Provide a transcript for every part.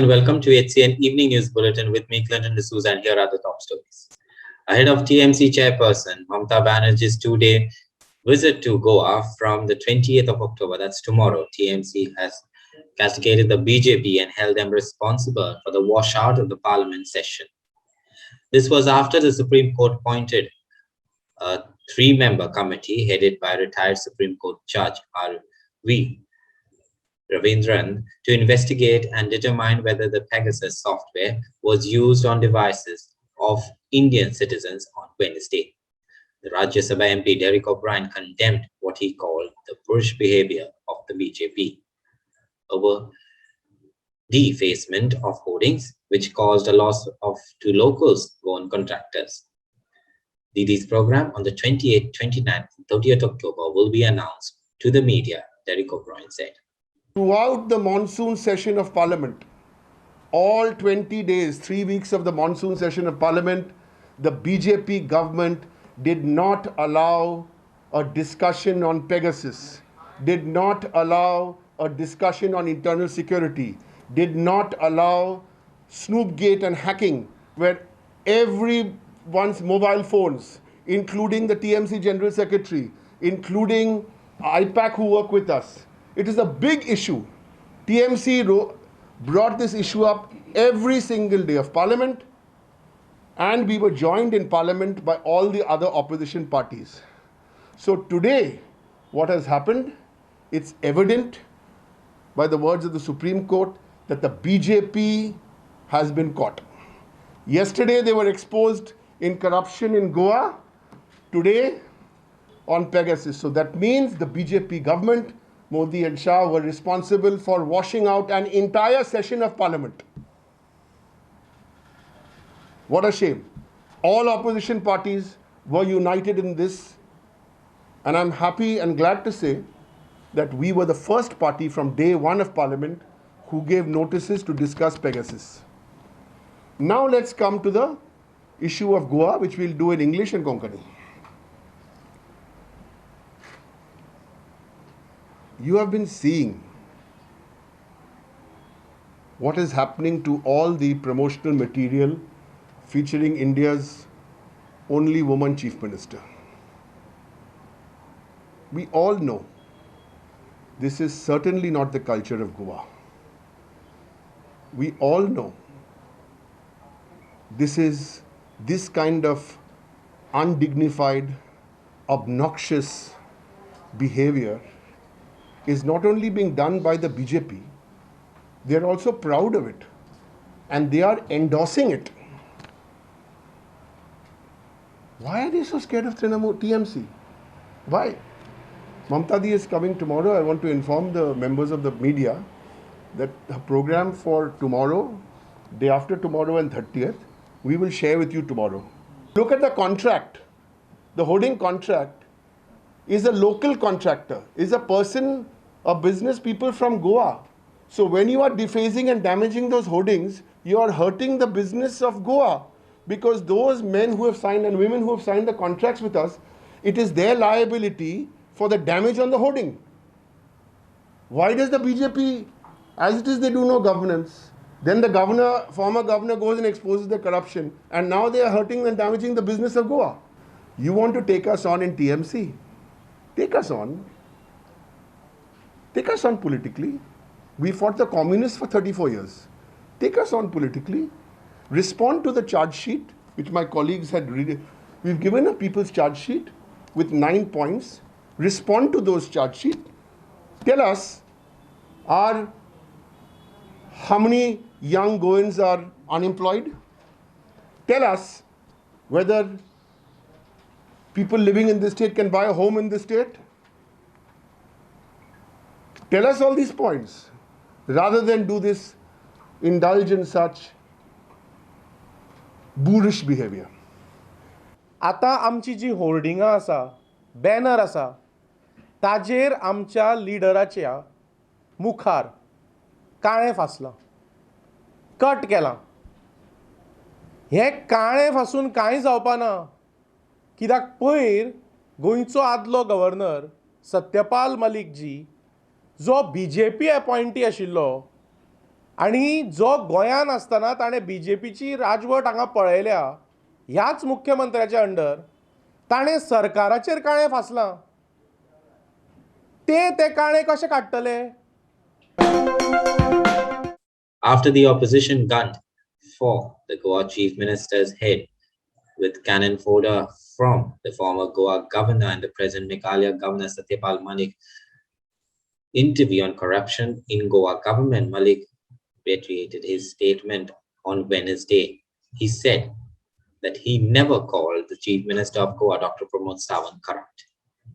and welcome to HCN Evening News Bulletin with me, Clinton D'Souza, and here are the top stories. Ahead of TMC chairperson Mamata Banerjee's two-day visit to Goa from the 20th of October, that's tomorrow, TMC has castigated the BJP and held them responsible for the washout of the parliament session. This was after the Supreme Court appointed a three-member committee headed by retired Supreme Court Judge R.V. Ravindran to investigate and determine whether the Pegasus software was used on devices of Indian citizens on Wednesday. The Rajya Sabha MP Derek O'Brien condemned what he called the push behavior of the BJP over defacement of hoardings, which caused a loss of to locals owned contractors. Didi's program on the 28th, 29th, and 30th October will be announced to the media, Derek O'Brien said. Throughout the monsoon session of Parliament, all 20 days, 3 weeks of the monsoon session of Parliament, the BJP government did not allow a discussion on Pegasus, did not allow a discussion on internal security, did not allow Snoopgate and hacking, where everyone's mobile phones, including the TMC General Secretary, including IPAC who work with us. It is a big issue. TMC brought this issue up every single day of Parliament, and we were joined in Parliament by all the other opposition parties. So today, what has happened, it's evident by the words of the Supreme Court that the BJP has been caught. Yesterday, they were exposed in corruption in Goa. Today, on Pegasus. So that means the BJP government, Modi and Shah, were responsible for washing out an entire session of Parliament. What a shame. All opposition parties were united in this, and I'm happy and glad to say that we were the first party from day one of Parliament who gave notices to discuss Pegasus. Now let's come to the issue of Goa, which we'll do in English and Konkani. You have been seeing what is happening to all the promotional material featuring India's only woman Chief Minister. We all know this is certainly not the culture of Goa. We all know this kind of undignified, obnoxious behavior is not only being done by the BJP, they are also proud of it and they are endorsing it. Why are they so scared of TMC? Why? Mamata Di is coming tomorrow. I want to inform the members of the media that the program for tomorrow, day after tomorrow and 30th, we will share with you tomorrow. Look at the contract. The hoarding contract is a local contractor, is a person, a business people from Goa. So when you are defacing and damaging those hoardings, you are hurting the business of Goa, because those men who have signed and women who have signed the contracts with us, it is their liability for the damage on the hoarding. Why does the BJP, as it is they do no governance, then the governor, former governor goes and exposes the corruption, and now they are hurting and damaging the business of Goa. You want to take us on in TMC? Take us on. Take us on politically. We fought the communists for 34 years. Take us on politically. Respond to the charge sheet, which my colleagues had read. We've given a people's charge sheet with 9 points. Respond to those charge sheet. Tell us, how many young Goans are unemployed? Tell us whether people living in this state can buy a home in this state. Tell us all these points, rather than do this, indulge in such boorish behavior. आता आमची जी होर्डिंगां आसा, banner आसा, ताजेर आमच्या लिडराच्या मुखार काळें फासलां, cut केलां. हें काळें फासून कांय जावपाना, कित्याक पयर गोंयचो आदलो गव्हर्नर सत्यपाल मलीक जी, जो BJP अपॉयंटी आशिल्लो, आनी जो गोंयान आसतना ताणें BJPची राजवट हांगा पळयल्या ह्याच मुख्यमंत्र्याच्या अंडर ताणें सरकाराचेर काळें फासलां. ते काळें कशें काडटले? After the opposition gunned for the Goa Chief Minister's head with cannon fodder from the former Goa governor and the present Meghalaya governor Satyapal Malik interview on corruption in Goa government, Malik reiterated his statement on Wednesday. He said that he never called the Chief Minister of Goa, Dr. Pramod Sawant, corrupt,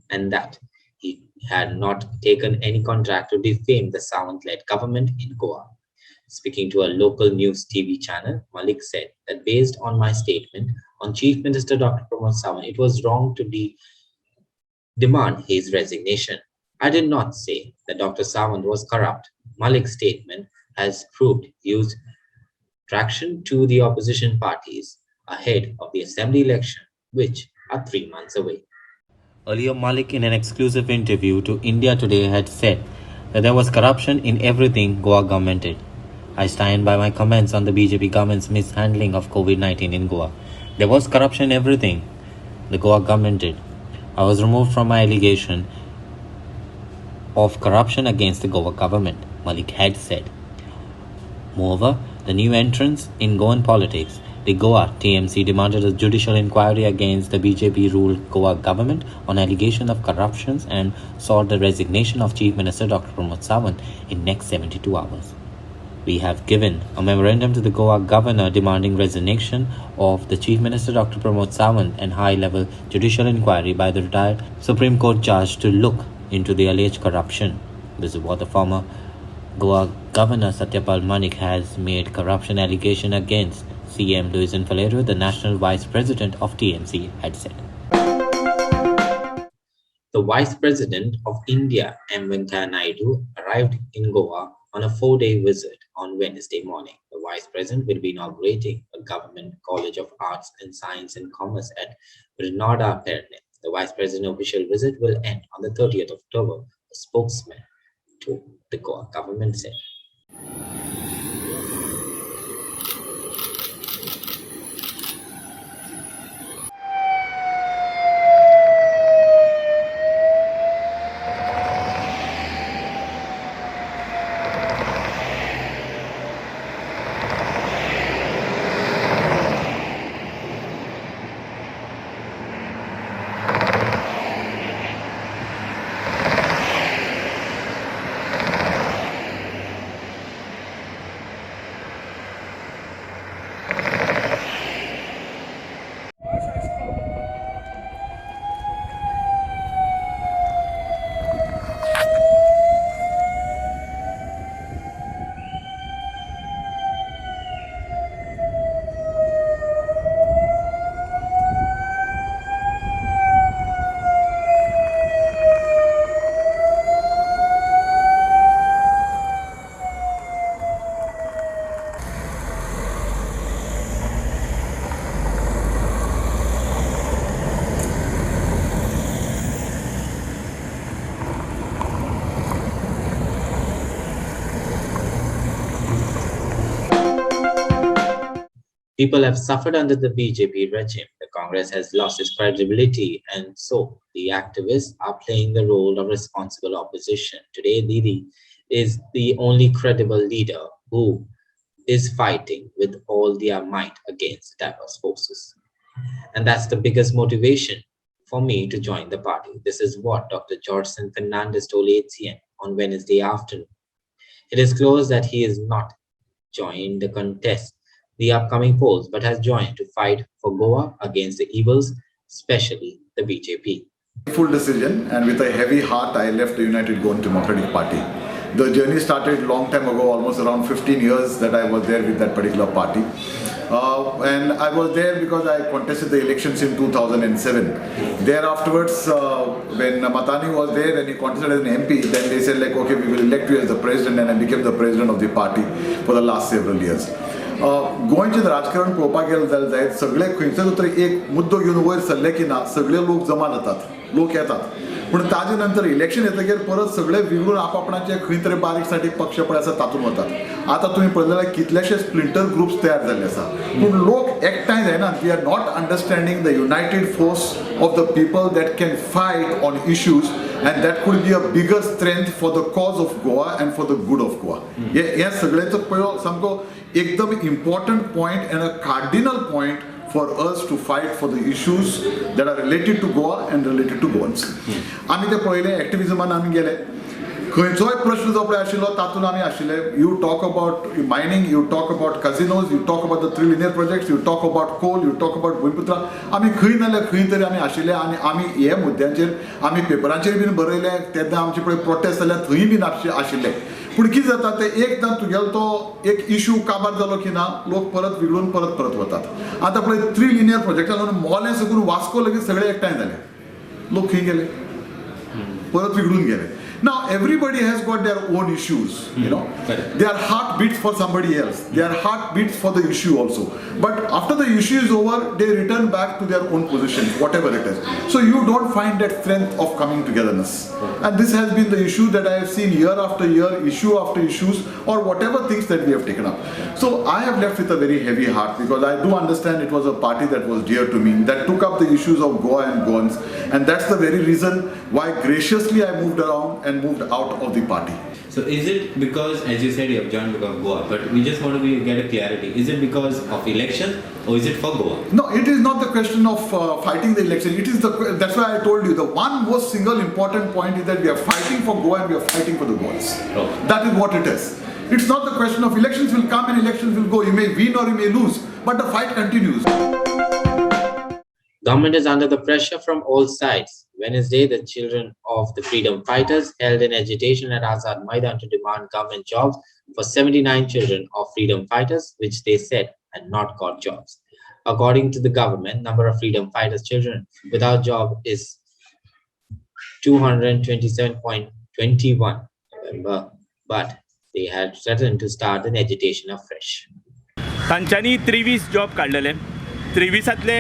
and that he had not taken any contract to defame the Sawant-led government in Goa. Speaking to a local news TV channel, Malik said that based on my statement on Chief Minister Dr. Pramod Sawant, it was wrong to demand his resignation. I did not say that Dr. Sawant was corrupt. Malik's statement has proved huge traction to the opposition parties ahead of the assembly election, which are 3 months away. Earlier, Malik, in an exclusive interview to India Today, had said that there was corruption in everything Goa government did. I stand by my comments on the BJP government's mishandling of COVID-19 in Goa. There was corruption in everything the Goa government did. I was removed from my allegation of corruption against the Goa government, Malik had said. Moreover, the new entrants in Goan politics, the Goa TMC demanded a judicial inquiry against the BJP-ruled Goa government on allegation of corruptions and sought the resignation of Chief Minister Dr. Pramod Sawant in next 72 hours. We have given a memorandum to the Goa governor demanding resignation of the Chief Minister Dr. Pramod Sawant and high-level judicial inquiry by the retired Supreme Court judge to look into the alleged corruption. This is what the former Goa Governor Satyapal Malik has made corruption allegation against CM Luis Valero, the National Vice President of TMC, had said. The Vice President of India, M. Venkaiah Naidu, arrived in Goa on a 4-day visit on Wednesday morning. The Vice President will be inaugurating a Government College of Arts and Science and Commerce at Grenada, Perne. The Vice President's official visit will end on the 30th of October, a spokesman to the Goa government said. People have suffered under the BJP regime. The Congress has lost its credibility, and so the activists are playing the role of responsible opposition. Today, Didi is the only credible leader who is fighting with all their might against diverse forces. And that's the biggest motivation for me to join the party. This is what Dr. Jorson Fernandez told HCN on Wednesday afternoon. It is close that he is not joined the contest the upcoming polls, but has joined to fight for Goa against the evils, especially the BJP. Full decision, and with a heavy heart, I left the United Goan Democratic Party. The journey started long time ago, almost around 15 years that I was there with that particular party. And I was there because I contested the elections in 2007. Thereafterwards, when Matani was there and he contested as an MP, then they said like, okay, we will elect you as the president, and I became the president of the party for the last several years. गोंयचें राजकारण पळोवपाक गेलें जायत सगळे खंयचो तरी एक मुद्दो घेवन वयर सरले की ना सगळे लोक जमा जातात लोक येतात पूण ताजे नंतर इलेक्शन येतकीर परत सगळे विगळून आपापणाचे खंय तरी बारीक सारीक पक्ष पळय आसा तातूंत वतात आतां तुमी पळयलें जाल्यार कितलेशे स्प्लिंटर ग्रुप्स तयार जाल्ले आसा पूण लोक एकठांय जायनात we are not understanding the united force of the people that can fight on issues and that could be a bigger strength for the cause of Goa and for the good of Goa. हे सगळ्याचो पळय सामको एकदम important point and a cardinal point for us to fight for the issues that are related to Goa and related to Goans. आमी ते पळयले एक्टिविजमान आमी गेले खंयचोय प्रश्न जो पळय आशिल्लो तातूंत आमी आशिल्ले you talk about mining you talk about casinos you talk about the 3 linear projects you talk about coal you talk about bhumiputra आमी खंय नाल्यार खंय तरी आमी आशिल्ले आनी आमी हे मुद्द्यांचेर आमी पेपरांचेर बीन बरयले तेन्ना आमचे पळय प्रोटेस्ट जाल्यार थंय बीन आशिल्ले पूण कितें जाता ते एकदां तुगेलो तो एक इशू काबार जालो की ना लोक परत विगडून परत वतात आतां पळय 3 linear projects लागून मोले सकून वास्को लगेच सगळे एकठांय जाले लोक खंय गेले परत विगडून गेले. Now everybody has got their own issues, you know. They are heartbeats for somebody else. They are heartbeats for the issue also. But after the issue is over, they return back to their own positions, whatever it is. So you don't find that strength of coming togetherness. And this has been the issue that I have seen year after year, issue after issues, or whatever things that we have taken up. So I have left with a very heavy heart because I do understand it was a party that was dear to me, that took up the issues of Goa and Goans, and that's the very reason why graciously I moved around and moved out of the party. So is it because, as you said, you have joined because of Goa, but we just want to get a clarity. Is it because of election or is it for Goa? No, it is not the question of fighting the election. It is that's why I told you the one most single important point is that we are fighting for Goa and we are fighting for the Goans. Oh. That is what it is. It's not the question of elections will come and elections will go. You may win or you may lose, but the fight continues. Government is under the pressure from all sides. Wednesday, the children of the freedom fighters held an agitation at Azad Maidan to demand government jobs for 79 children of freedom fighters, which they said had not got jobs. According to the government, number of freedom fighters children without job is 227.21, but they had threatened to start an agitation afresh. तांच्यांनी 23 job काडलेले 23तले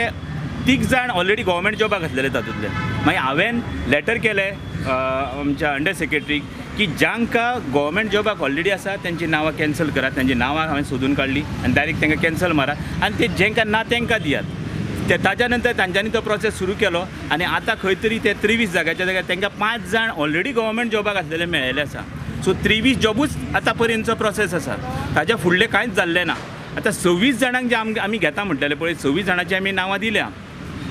3 जाण already government जॉबाक घातलेले तातूंतले मागीर हांवें letter केलें आमच्या under सेक्रेटरीक की जांकां गव्हर्मेंट जॉबाक ऑलरेडी आसा तेंची नांवां कॅन्सल करात तेंची नांवां हांवें सोदून काडली आनी डायरेक्ट तांकां कॅन्सल मारात आनी ते जेंकां ना तांकां दियात ते ताच्या नंतर तांच्यांनी तो प्रोसेस सुरू केलो आनी आतां खंय तरी ते 23 जाग्याच्या जाग्यार तांकां 5 जाण ऑलरेडी गव्हर्मेंट जॉबाक घातलेले मेळिल्ले आसा सो 23 जॉबूच आतां पर्यंतचो प्रोसेस आसा ताच्या फुडलें कांयच जाल्लें ना आतां 26 जाणांक जे आमी घेता म्हटलेले पळय 26 जाणांची आमी नांवां दिल्या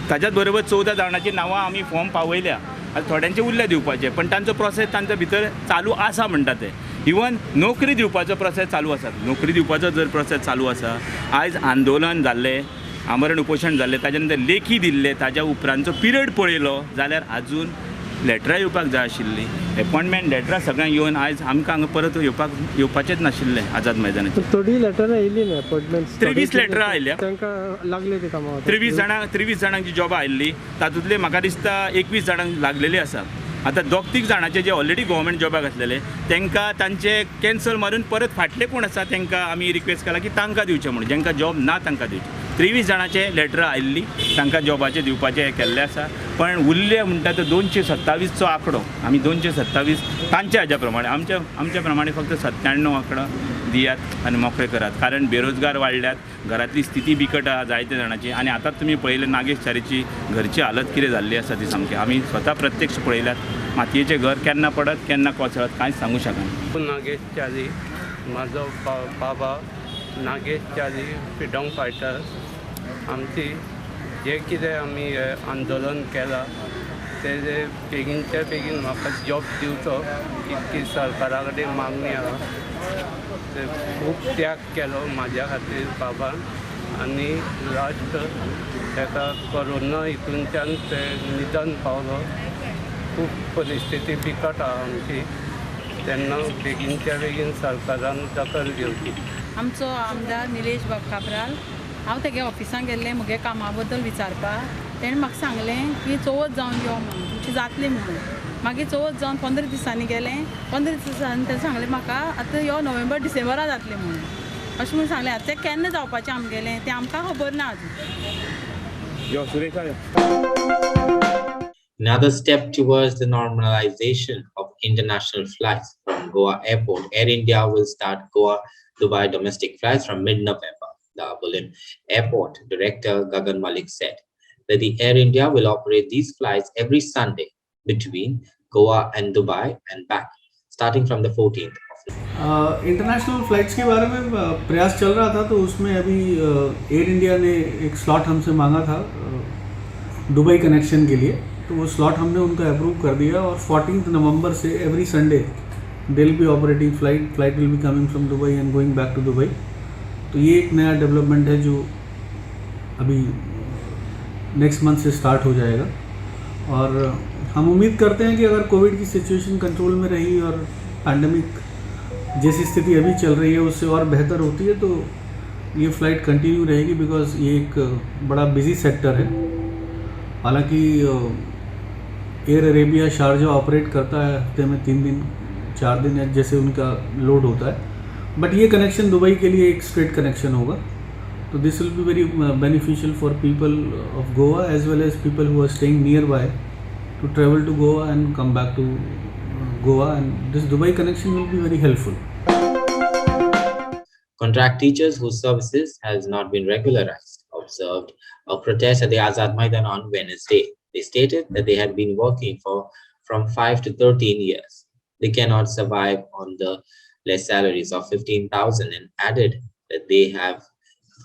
ताच्याच बरोबर 14 जाणांची नांवां आमी फॉर्म पावयल्या आतां थोड्यांचे उरले दिवपाचे पण तांचो प्रोसेस तांच्या भितर चालू आसा म्हणटा ते इवन नोकरी दिवपाचो प्रोसेस चालू आसा नोकरी दिवपाचो जर प्रोसेस चालू आसा आयज आंदोलन जाल्लें आमरण उपोशण जाल्लें ताच्या नंतर लेखी दिल्ले ताच्या उपरांतचो पिरियड पळयलो जाल्यार आजून लेटरां येवपाक जाय आशिल्लीं एपॉयंटमेंट लेटरां सगळ्यांक येवन आयज आमकां हांगा परत येवपाचेंच नाशिल्लें आझाद मैदानाचेर थोडी लेटरां येयली न्ही अपॉयंटमेंट 23 लेटरां आयल्या तांकां लागले ते कामां 23 जाणांची जॉबां आयिल्ली तातूंतले म्हाका दिसता 21 जाणांक लागलेली आसा आतां 2-3 जाणांचे जे ऑलरेडी गव्हर्मेंट जॉबाक घातलेले तांकां तांचे कॅन्सल मारून परत फाटले कोण आसा तांकां आमी रिक्वेस्ट केला की तांकां दिवचें म्हणून जांकां जॉब ना तांकां दिवचें 23 जाणांचे लेटरां आयिल्ली तांकां जॉबाचे दिवपाचें हें केल्लें आसा पण उरले म्हणटा तो 227चो आंकडो आमी 227 तांच्या हाज्या प्रमाणे आमच्या प्रमाणे फक्त 97 आंकडो दियात आनी मोकळे करात कारण बेरोजगार वाडल्यात घरातली स्थिती बिकट आहा जायत्या जाणांची आनी आतांच तुमी पळयलें नागेश च्यारीची घरची हालत कितें जाल्ली आसा ती सामकी आमी स्वता प्रत्यक्ष पळयल्यात मातयेचें घर केन्ना पडत केन्ना कोसळत कांयच सांगूं शकना नागेश च्यारी म्हाजो बाबा नागेश च्यारी फ्रिडम फायटर्स आमची जे कितें आमी आंदोलन केलां तेजे बेगीनच्या बेगीन म्हाका जॉब दिवचो इतकी सरकारा कडेन मागणी आहा ते खूब त्याग केलो म्हाज्या खातीर बाबान आनी लास्ट ताका कोरोना हितूनच्यान ते निधन पावलो खूब परिस्थिती बिकट आहा आमची तेन्ना बेगीनच्या बेगीन सरकारान दखल घेवची आमचो आमदार निलेश काब्राल हांव तेगे ऑफिसान गेल्लें म्हगे कामा बद्दल विचारपाक तेणें म्हाका सांगलें की चवथ जावन यो म्हणून तुमची जातली म्हणून मागीर चवथ जावन 15 दिसांनी गेलें 15 दिसांनी तें सांगलें म्हाका आतां यो नोव्हेंबर डिसेंबरा जातलें म्हणून अशें म्हणून सांगलें आतां तें केन्ना जावपाचें आमगेलें तें आमकां खबर ना आजून यो Surekha Another step towards the normalization of international flights from Goa Airport, Air India will start Goa-Dubai domestic flights from mid-November. The Bulletin Airport Director Gagan Malik said that the Air India will operate these flights every Sunday between Goa and Dubai and back, starting from the 14th. International flights के बारे में प्रयास चल रहा था, तो उसमें अभी एयर इंडिया ने एक स्लॉट हमसे मांगा था दुबई कनेक्शन के लिए, तो वो स्लॉट हमने उनका अप्रूव कर दिया और 14 नवंबर से every Sunday they will be operating flight will be coming from Dubai and going back to Dubai. तो ये एक नया डेवलपमेंट है जो अभी नेक्स्ट मंथ से स्टार्ट हो जाएगा और हम उम्मीद करते हैं कि अगर कोविड की सिचुएशन कंट्रोल में रही और पैंडमिक जैसी स्थिति अभी चल रही है उससे और बेहतर होती है तो ये फ़्लाइट कंटिन्यू रहेगी, बिकॉज़ ये एक बड़ा बिजी सेक्टर है। हालांकि एयर अरेबिया शारजा ऑपरेट करता है हफ्ते में 3 दिन 4 दिन जैसे उनका लोड होता है, बट ये कनेक्शन दुबई के लिए एक स्ट्रेट कनेक्शन होगा। तो this will be very beneficial for people of Goa as well as people who are staying nearby to travel to Goa and come back to Goa, and this Dubai connection will be very helpful. Contract teachers whose services has not been regularized observed a protest at the Azad Maidan on Wednesday. They stated that they had been working from 5 to 13 years. They cannot survive on the less salaries of 15,000 and added that they have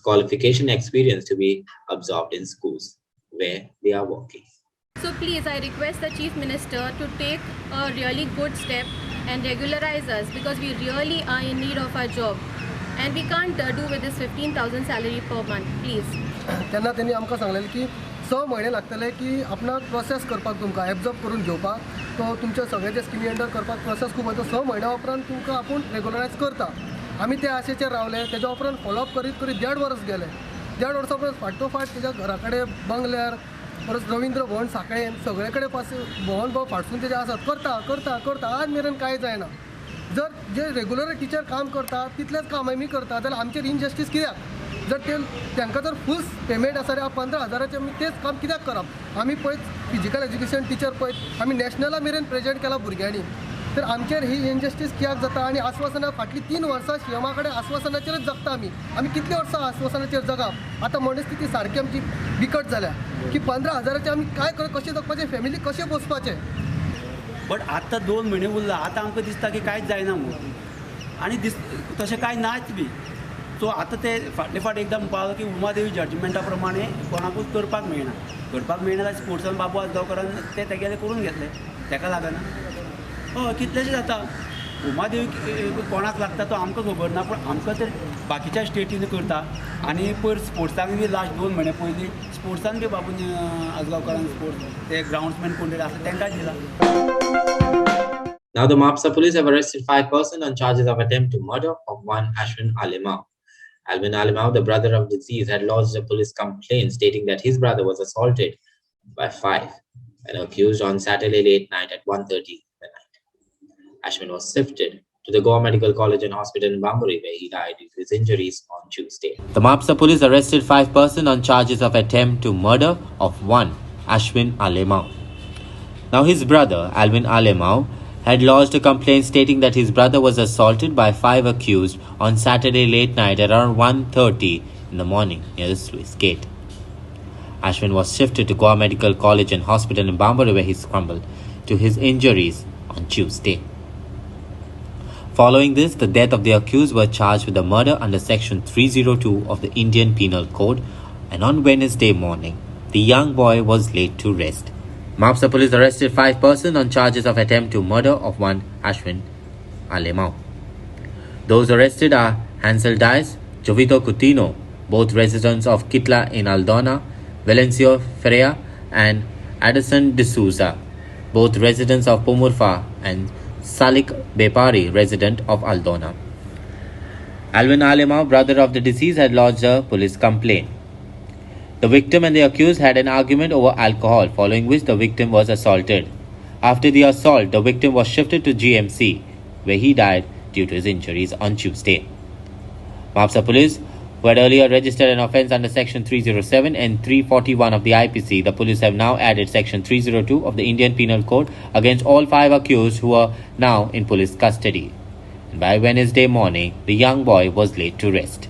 qualification experience to be absorbed in schools where they are working. So please, I request the Chief Minister to take a really good step and regularize us, because we really are in need of our job and we can't do with this 15,000 salary per month, please. तेन्ना त्यांनी आमकां सांगलेलें की 6 म्हयने लागतले की आपणाक process करपाक तुमकां एब्जॉर्ब करून घेवपाक, तो तुमचे सगळे जे स्किमी अंडर करपाक प्रोसेस खूब वता, 6 म्हयन्या उपरांत तुमकां आपूण रेगुलरायज करता। आमी त्या आशेचेर रावले, तेज्या उपरांत फॉलोअप करीत करीत 1.5 वर्स गेले। 1.5 वर्सां उपरांत फाटोफाट तेज्या घरा कडेन बंगल्यार परत रवींद्र भवन सांकळेन सगळे कडेन भवन भाव फाटसून तेजे आसात, करता आज मेरेन कांय जायना। जर जे रेगुलर टिचर काम करता तितलेंच काम आमी करता जाल्यार आमचेर इनजस्टीस कित्याक? जर तांकां जर फूल पेमेंट आसा जाल्यार 15,000 आमी तेच काम कित्याक करप? आमी पळय फिजिकल एज्युकेशन टिचर पळय आमी नॅशनला मेरेन प्रेजेंट केला भुरग्यांनी, तर आमचेर ही इनजस्टीस कित्याक जाता? आनी आश्वासनां फाटलीं 3 वर्सां सीएमा कडेन आश्वासनाचेरच जगता आमी कितलीं वर्सां आश्वासनाचेर जगप? आतां मनस्थिती सारकी आमची बिकट जाल्या की 15,000 आमी काय कशें जगपाचें, फॅमिली कशें पोसपाचें? बट आतां 2 म्हयने उरला, आतां आमकां दिसता की कांयच जायना म्हणून, आनी तशें कांय नाच बी। सो आतां ते फाट एकदां म्हणपाक लागलो की उमादेवी जजमेंटा प्रमाणे कोणाकूच करपाक मेळना जाल्यार स्पोर्ट्सान बाबू आजगांवकरान ते तेगेले करून घेतले, ताका लागना। हय कितलेशें जाता, उमादेवी कोणाक लागता तो आमकां खबर ना, पूण आमकां तर बाकीच्या स्टेटीन करता। आनी पयर स्पोर्ट्साक बी लास्ट 2 म्हयने पयलीं स्पोर्ट्सान बी बाबून आजगांवकरान स्पोर्ट्स ते ग्राउंड्समॅन कोण आसा तांकां दिला। Now the Mapsa police have arrested 5 persons on charges of attempt to murder of one Ashwin Alimau. Alvin Alimau, the brother of deceased, had lodged a police complaint stating that his brother was assaulted by 5 and accused on Saturday late night at 1:30 the night. Ashwin was shifted to the Goa Medical College and Hospital in Bamburi, where he died due to his injuries on Tuesday. The Mapsa police arrested 5 persons on charges of attempt to murder of one Ashwin Alimau. Now his brother, Alvin Alimau, had lodged a complaint stating that his brother was assaulted by 5 accused on Saturday late night at around 1:30 in the morning near the sluice gate. Ashwin was shifted to Goa Medical College and Hospital in Bamburi, where he succumbed to his injuries on Tuesday. Following this, the death of the accused were charged with the murder under Section 302 of the Indian Penal Code, and on Wednesday morning, the young boy was laid to rest. Mapsa police arrested 5 persons on charges of attempt to murder of one Ashwin Alimau. Those arrested are Hansel Dias, Jovito Coutinho, both residents of Kitla in Aldona, Valencio Ferreira and Addison D'Souza, both residents of Pomurfa, and Salik Bepari, resident of Aldona. Alvin Alimau, brother of the deceased, had lodged a police complaint. The victim and the accused had an argument over alcohol, following which the victim was assaulted. After the assault, the victim was shifted to GMC, where he died due to his injuries on Tuesday. Mapsa police who had earlier registered an offence under Section 307 and 341 of the IPC. The police have now added Section 302 of the Indian Penal Code against all 5 accused who are now in police custody. And by Wednesday morning, the young boy was laid to rest.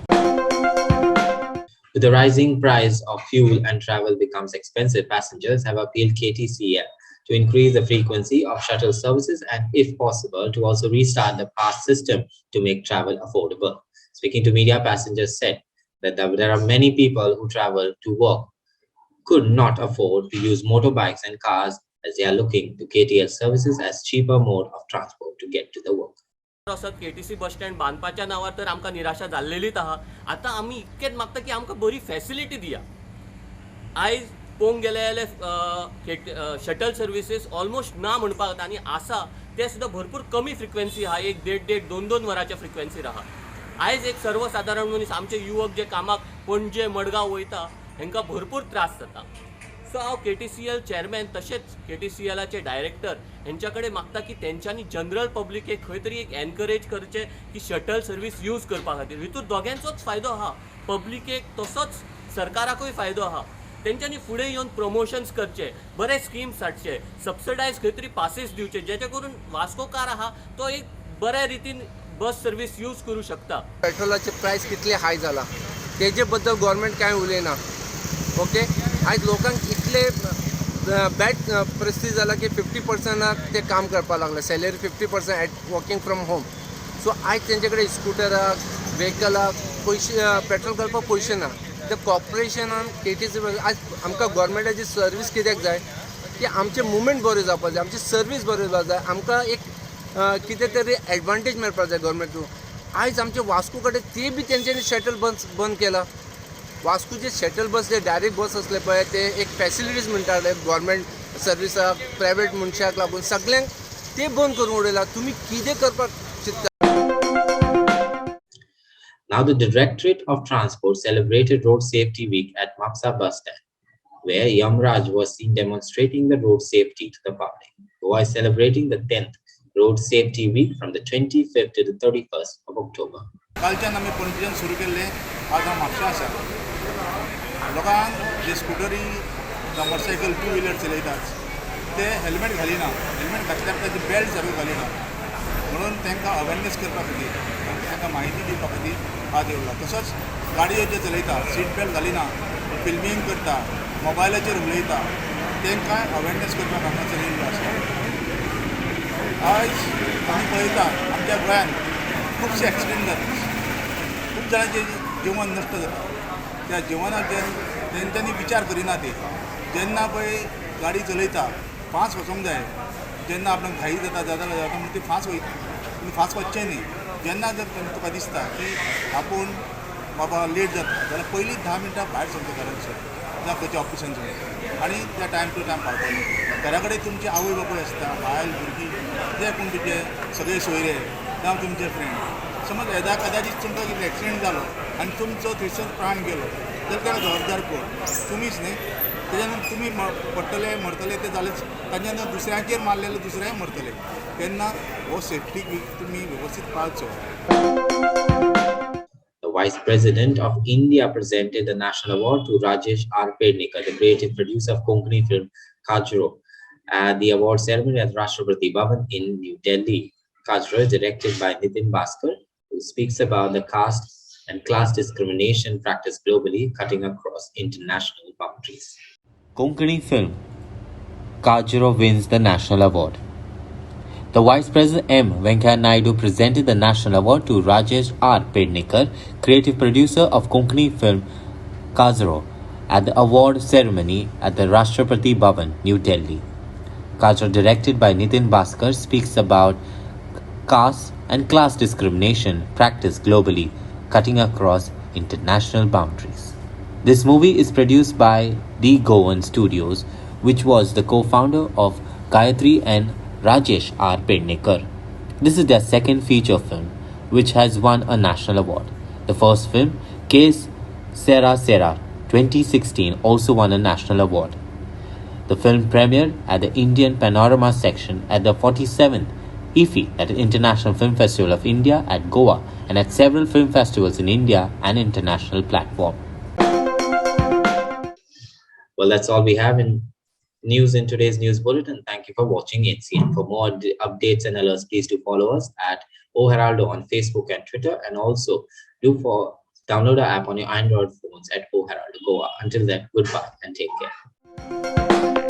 With the rising price of fuel and travel becomes expensive, passengers have appealed KTCL to increase the frequency of shuttle services and, if possible, to also restart the pass system to make travel affordable. Speaking to media, passengers said that there are many people who travel to work could not afford to use motorbikes and cars as they are looking to KTL services as cheaper mode of transport to get to the work. असत KTC bus stand बांदपाच्या नावार तर आमकां निराशा जाल्लेलीच आहा. आतां आमी इतकेंच मागता की आमकां बरी फॅसिलिटी दिया. आयज पळोवंक गेले जाल्यार शटल सर्विसीस ऑलमोस्ट ना म्हणपाक जाता आनी आसा ते सुद्दां भरपूर कमी फ्रिक्वेन्सी आहा. 1.5 2 वरांच्या फ्रिक्वेन्सीर आहा. आयज एक सर्वसाधारण मनीस आमचे युवक जे कामाक पणजे मडगांव वयता हांकां भरपूर त्रास जाता. सो हांव KTCL चेअरमॅन तशेंच KTCLचे डायरेक्टर हेंच्या कडेन मागता की तेंच्यांनी जनरल पब्लिकेक खंय तरी एक एनकरेज करचें की शटल सर्वीस यूज करपा खातीर. हितूर दोगांयचोच फायदो आहा. पब्लिकेक तसोच सरकाराकूय फायदो आहा. तेंच्यांनी फुडें येवन प्रमोशन्स करचे, बरे स्किम्स हाडचे, सबसिडायज खंय तरी पासीस दिवचे जेचे करून वास्कोकार आहा तो एक बऱ्या रितीन बस सर्वीस यूज करू शकता. पेट्रोलाचे प्रायस कितले हाय जाला तेजे बद्दल गव्हर्मेंट कांय उलयना. ओके, आयज लोकांक इतले बॅड परिस्थिती जाला की 50% ते काम करपाक लागले, salary 50% at working from home. So आयज तेंचे कडेन स्कुटराक व्हेकलाक पयशे पेट्रोल घालपाक पयशे ना. ते कॉर्पोरेशनान KTC आयज आमकां गव्हर्मेंटाची सर्वीस कित्याक जाय की आमचे मुवमेंट बऱ्यो जावपाक जाय, आमची सर्वीस बऱ्यो जावपाक जाय, आमकां एक कितें तरी एडवांटेज मेळपाक जाय गव्हर्मेंट थ्रू. आयज आमचे वास्को कडेन ते बी तेंच्यांनी शटल बंद केला. वास्कोचे शटल बस जे डायरेक्ट बस असले पळय ते एक फॅसिलिटीज म्हणटाले गव्हर्मेंट सर्विसाक प्रायवेट मनशाक लागून सगळ्यांक ते बंद करून उडयला. तुमी कितें करपाक चिंतता? Now the Directorate of Transport celebrated Road Safety Week at Mapsa bus stand, where Yamraj was seen demonstrating the road safety to the public. Goa is celebrating the 10th Road Safety Week from the 25th to the 31st of October. कालच्यान आमी पणजेच्यान सुरू केल्ले आज हांव म्हापसा आसा. लोकांक जे स्कुटरी motorcycle 2 wheeler चलयतात ते हेल्मेट घालिना, हेल्मेट घातल्यार ताजी बेल्ट सारको घालिना म्हणून तांकां अवेरनेस करपा खातीर तांकां म्हायती दिवपा खातीर हात येवला. तसोच गाडयो जे चलयता सीट बेल्ट घालिना, फिल्मींग करता, मोबायलाचेर उलयता तांकां अवेरनेस करपाक हांगासर येयल्लो आसा. आयज आमी पळयता आमच्या गोंयांत खुबशे एक्सिडेंट जातात, खूब जाणांचें जिवन नश्ट जाता. त्या जिवनाक तेंच्यांनी विचार करिना. ते जेन्ना पळय गाडी चलयता फास्ट वचोंक जाय, जेन्ना आपणाक घाई जाता म्हणून ती फास्ट वयता, पूण फास्ट वचचें न्ही. जेन्ना जर तुका दिसता की आपूण बाबा लेट जाता जाल्यार पयलीं 10 मिनटां भायर सरचें घरांतसून जावं खंयच्या ऑफिसान वचून आनी त्या टायम टू टायम पावतलें. घरा कडेन तुमचे आवय बापूय आसता, बायल भुरगीं जे कोण तुजे सगळे सोयरे जावं तुमचे फ्रेंड. समज येदा कदाचित तुमकां कितें एक्सिडेंट जालो आनी तुमचो थंयसर प्राण गेलो जाल्यार ताका जबाबदार कोण? तुमीच न्ही. तेज्या तुमी पडटले मरतले ते जालेच, ताच्या नंतर दुसऱ्यांचेर मारलेले दुसरेय मरतले. तेन्ना हो सेफ्टी तुमी वेवस्थीत पाळचो. The Vice President of India presented the National Award to Rajesh R. Pednikar, the creative producer of Konkani film Kajro, at the award ceremony at Rashtrapati Bhavan in New Delhi. Kajro is directed by Nitin Bhaskar, who speaks about the caste and class discrimination practiced globally, cutting across international boundaries. Konkani film Kajro wins the National Award. The Vice President M. Venkaiah Naidu presented the National Award to Rajesh R. Pednikar, creative producer of Konkani film Kajro, at the award ceremony at the Rashtrapati Bhavan, New Delhi. Kajro, directed by Nitin Bhaskar, speaks about caste and class discrimination practiced globally, cutting across international boundaries. This movie is produced by D. Govan Studios, which was the co-founder of Gayatri and Rajesh R. Pednikar. This is their second feature film, which has won a national award. The first film, Case Sera Sera 2016, also won a national award. The film premiered at the Indian Panorama section at the 47th IFFI, that is International Film Festival of India at Goa, and at several film festivals in India and international platform. Well, that's all we have in news in today's news bulletin. Thank you for watching HCN. For more updates and alerts, please do follow us at O Heraldo on Facebook and Twitter, and also download our app on your Android phones at O Heraldo Goa. Until then, goodbye and take care.